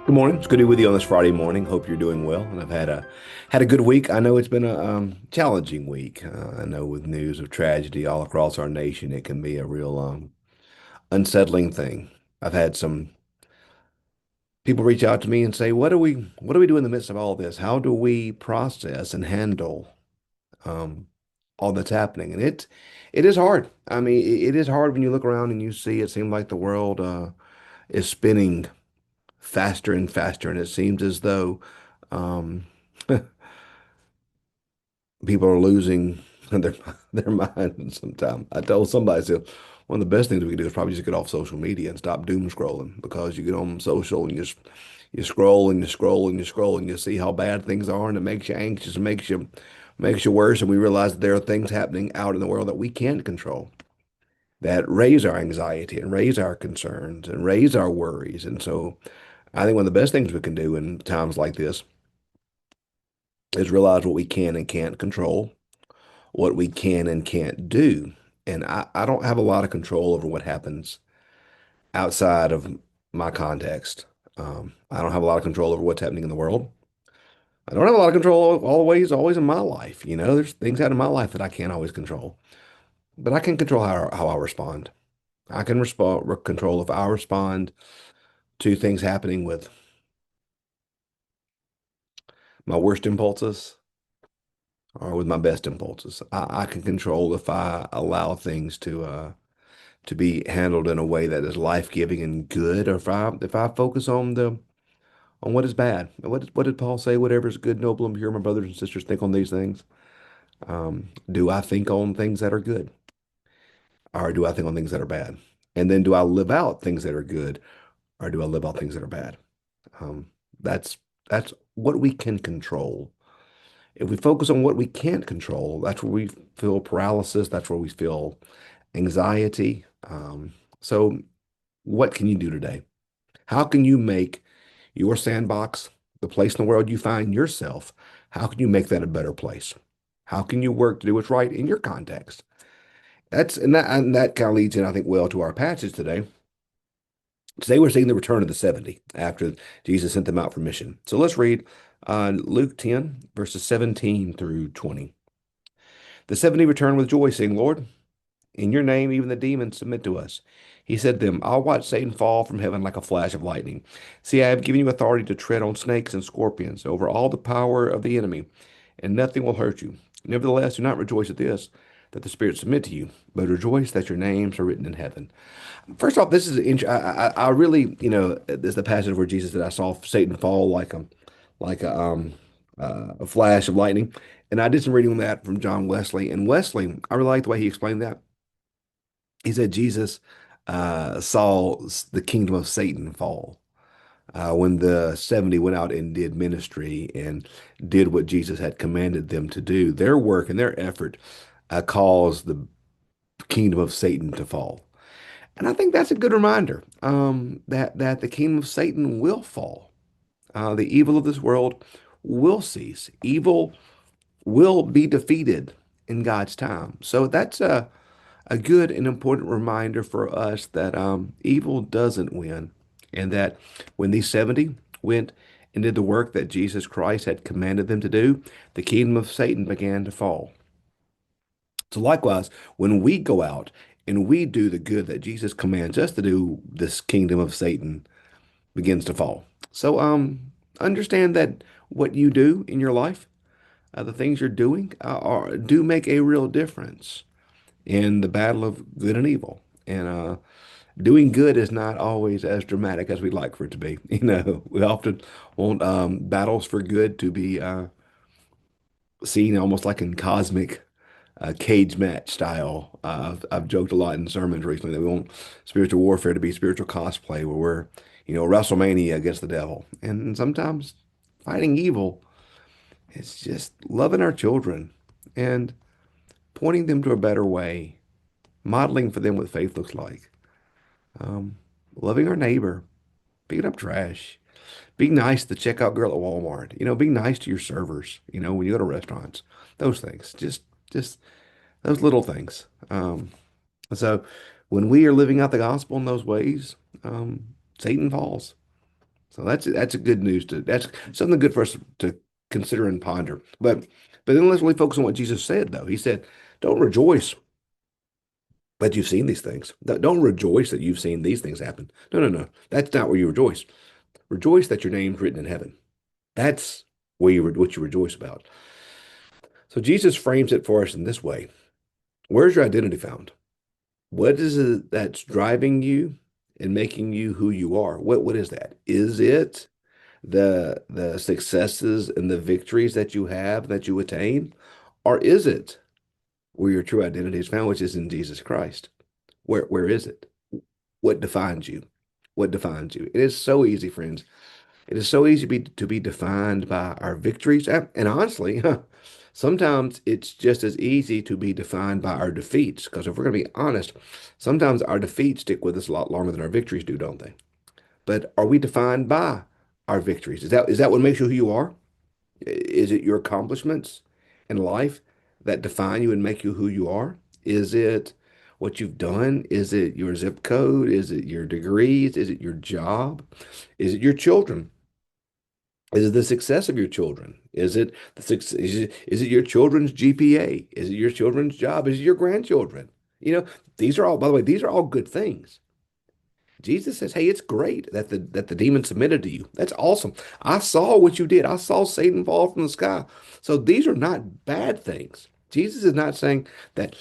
Good morning. It's good to be with you on this Friday morning. Hope you're doing well, and I've had a good week. I know it's been a challenging week. I know with news of tragedy all across our nation, it can be a real unsettling thing. I've had some people reach out to me and say, "What do we do in the midst of all this? How do we process and handle um, all that's happening?" And it is hard. I mean, it is hard when you look around and you see it seems like the world is spinning faster and faster, and it seems as though um, people are losing their mind sometimes. I told somebody, I said, one of the best things we can do is probably just get off social media and stop doom scrolling because you get on social and you scroll and you scroll and you scroll and you see how bad things are and it makes you anxious and makes you worse. And we realize that there are things happening out in the world that we can't control that raise our anxiety and raise our concerns and raise our worries. And so I think one of the best things we can do in times like this is realize what we can and can't control, what we can and can't do. And I don't have a lot of control over what happens outside of my context. I don't have a lot of control over what's happening in the world. I don't have a lot of control always in my life. You know, there's things out in my life that I can't always control, but I can control how I respond. I can control if I respond to things happening with my worst impulses or with my best impulses. I can control if I allow things to be handled in a way that is life-giving and good, or if I focus on what is bad. What did Paul say? Whatever is good, noble, and pure, my brothers and sisters, think on these things. Do I think on things that are good, or do I think on things that are bad? And then do I live out things that are good, or do I live out things that are bad? Um, that's that's what we can control. If we focus on what we can't control, that's where we feel paralysis. That's where we feel anxiety. So what can you do today? How can you make your sandbox, the place in the world you find yourself, how can you make that a better place? How can you work to do what's right in your context? That kind of leads in, I think, well to our passage today. Today we're seeing the return of the 70 after Jesus sent them out for mission. So let's read Luke 10, verses 17 through 20. The 70 returned with joy, saying, Lord, in your name, even the demons submit to us. He said to them, I'll watch Satan fall from heaven like a flash of lightning. See, I have given you authority to tread on snakes and scorpions over all the power of the enemy, and nothing will hurt you. Nevertheless, do not rejoice at this, that the spirits submit to you, but rejoice that your names are written in heaven. First off, this is I really, this is the passage where Jesus said, I saw Satan fall like a flash of lightning. And I did some reading on that from John Wesley. And Wesley, I really like the way he explained that. He said Jesus saw the kingdom of Satan fall when the 70 went out and did ministry and did what Jesus had commanded them to do. Their work and their effort caused the kingdom of Satan to fall. And I think that's a good reminder that the kingdom of Satan will fall. The evil of this world will cease. Evil will be defeated in God's time. So that's a good and important reminder for us that evil doesn't win, and that when these 70 went and did the work that Jesus Christ had commanded them to do, the kingdom of Satan began to fall. So likewise, when we go out and we do the good that Jesus commands us to do, this kingdom of Satan begins to fall. So understand that what you do in your life, the things you're doing, do make a real difference in the battle of good and evil. And doing good is not always as dramatic as we'd like for it to be. We often want battles for good to be seen almost like in cosmic cage match style. I've joked a lot in sermons recently that we want spiritual warfare to be spiritual cosplay, where we're, WrestleMania against the devil. And sometimes fighting evil is just loving our children and pointing them to a better way, modeling for them what faith looks like. Um, Loving our neighbor, picking up trash, being nice to the checkout girl at Walmart, being nice to your servers, when you go to restaurants, those things, just those little things. So when we are living out the gospel in those ways, Satan falls. So that's a good news to that's something good for us to consider and ponder. But then let's really focus on what Jesus said though. He said, "Don't rejoice that you've seen these things. Don't rejoice that you've seen these things happen. No, no, no. That's not where you rejoice. Rejoice that your name's written in heaven. That's what you rejoice about." So Jesus frames it for us in this way. Where's your identity found? What is it that's driving you and making you who you are? What is that? Is it the successes and the victories that you have that you attain? Or is it where your true identity is found, which is in Jesus Christ? Where is it? What defines you? What defines you? It is so easy, friends. It is so easy to be defined by our victories. And honestly, sometimes it's just as easy to be defined by our defeats. Because if we're going to be honest, sometimes our defeats stick with us a lot longer than our victories do, don't they? But are we defined by our victories? Is that what makes you who you are? Is it your accomplishments in life that define you and make you who you are? Is it what you've done? Is it your zip code? Is it your degrees? Is it your job? Is it your children? Is it the success of your children? Is it the success? Is it your children's GPA? Is it your children's job? Is it your grandchildren? You know, these are all, by the way, these are all good things. Jesus says, "Hey, it's great that the demon submitted to you. That's awesome. I saw what you did. I saw Satan fall from the sky." So these are not bad things. Jesus is not saying that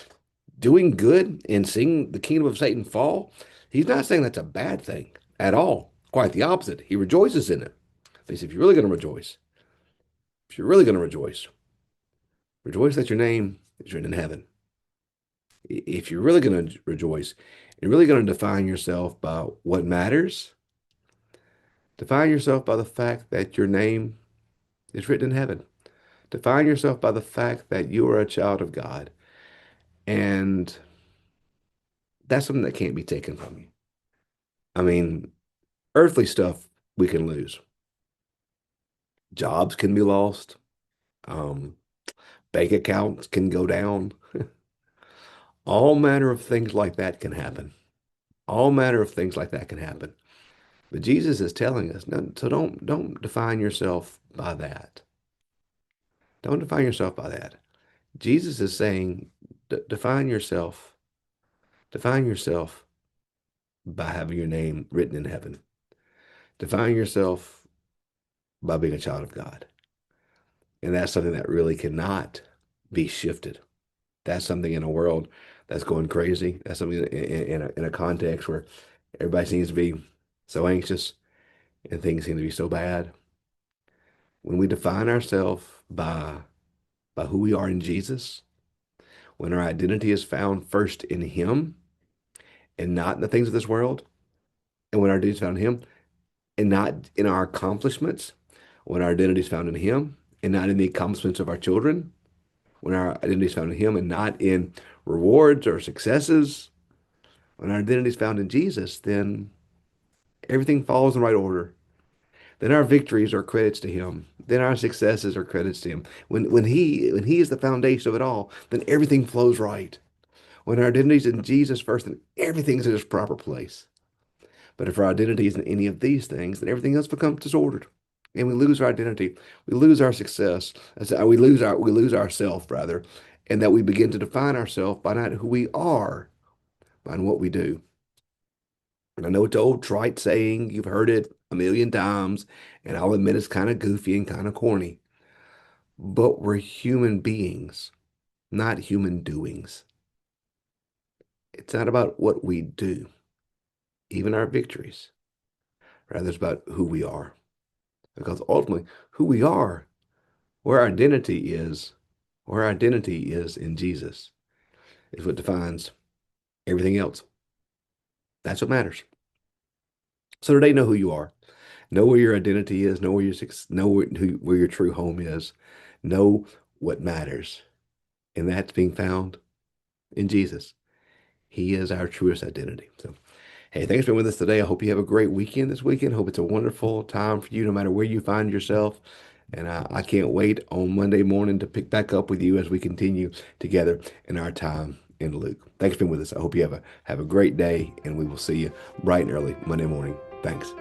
doing good and seeing the kingdom of Satan fall, he's not saying that's a bad thing at all. Quite the opposite. He rejoices in it. He says, if you're really going to rejoice, if you're really going to rejoice, rejoice that your name is written in heaven. If you're really going to rejoice, you're really going to define yourself by what matters. Define yourself by the fact that your name is written in heaven. Define yourself by the fact that you are a child of God. And that's something that can't be taken from you. I mean, earthly stuff we can lose. Jobs can be lost. Um, Bank accounts can go down. All manner of things like that can happen. All manner of things like that can happen. But Jesus is telling us, no, so don't define yourself by that. Don't define yourself by that. Jesus is saying, define yourself. Define yourself by having your name written in heaven. Define yourself by being a child of God. And that's something that really cannot be shifted. That's something in a world that's going crazy. That's something in a context where everybody seems to be so anxious and things seem to be so bad. When we define ourselves by who we are in Jesus, when our identity is found first in Him and not in the things of this world, and when our identity is found in Him and not in our accomplishments, when our identity is found in Him and not in the accomplishments of our children, when our identity is found in Him and not in rewards or successes, when our identity is found in Jesus, then everything falls in the right order. Then our victories are credits to Him. Then our successes are credits to Him. When He is the foundation of it all, then everything flows right. When our identity is in Jesus first, then everything's in its proper place. But if our identity isn't any of these things, then everything else becomes disordered. And we lose our identity. We lose our success. We lose ourself rather, and that we begin to define ourselves by not who we are, by what we do. And I know it's an old trite saying, you've heard it a million times, and I'll admit it's kind of goofy and kind of corny. But we're human beings, not human doings. It's not about what we do, even our victories. Rather, it's about who we are. Because ultimately, who we are, where our identity is, where our identity is in Jesus, is what defines everything else. That's what matters. So today, know who you are. Know where your identity is. Know where where your true home is. Know what matters. And that's being found in Jesus. He is our truest identity. So, hey, thanks for being with us today. I hope you have a great weekend this weekend. Hope it's a wonderful time for you, no matter where you find yourself. And I can't wait on Monday morning to pick back up with you as we continue together in our time in Luke. Thanks for being with us. I hope you have a great day, and we will see you bright and early Monday morning. Thanks.